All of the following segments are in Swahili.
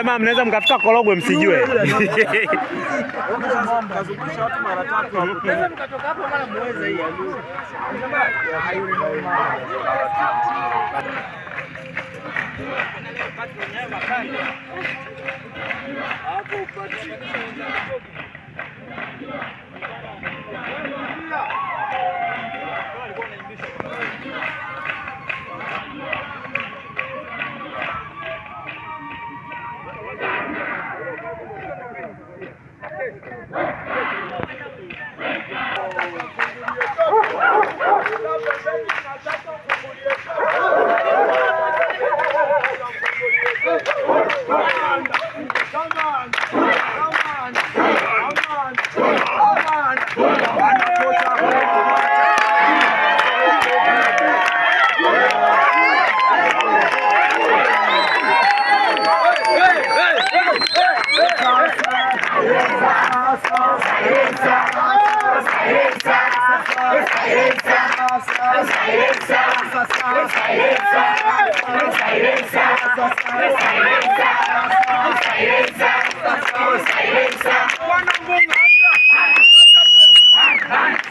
jamaa mnaweza mkafika Korogwe msijue.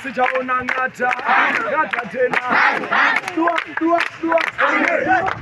Sijaona ngata tena. Dua. Amen.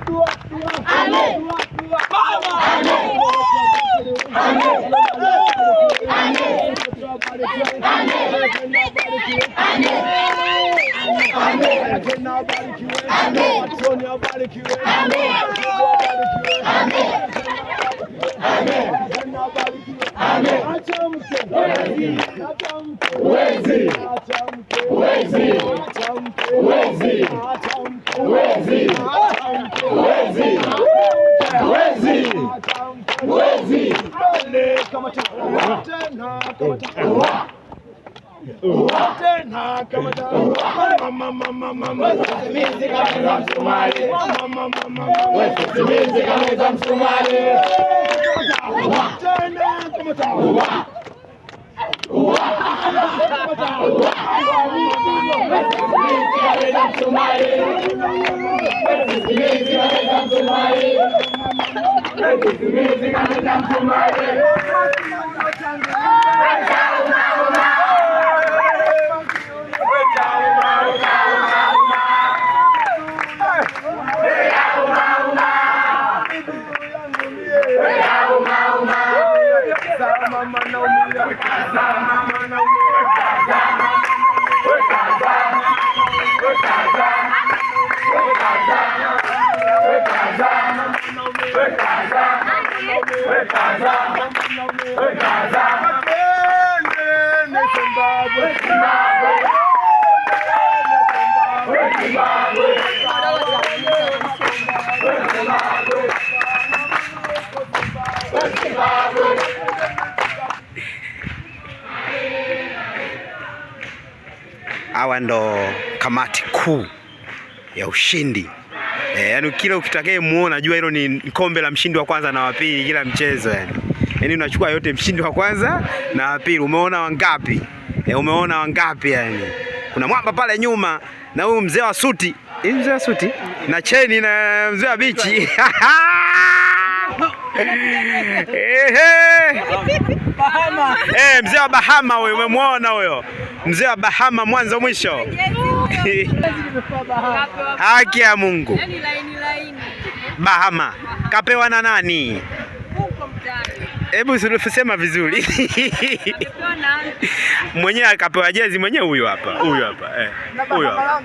Hawa ndo kamati kuu ya ushindi. Yaani kila ukitakaye muona jua hilo ni kombe la mshindi wa kwanza na wa pili kila mchezo yani. Yaani unachukua yote mshindi wa kwanza na wa pili. Umeona wangapi? Umeona wangapi yani? Kuna mwamba pale nyuma na huyu mzee wa suti. Mzee wa suti na cheni na mzee wa bichi. Bahama. Mzee wa Bahama huyo, umemwona huyo? Mzee wa Bahama mwanzo mwisho. Haki ya Mungu. Bahama kapewa na nani? Hebu sema vizuri. Mwenyewe akapewa jezi mwenyewe huyo hapa. Huyo hapa. Huyo hapa.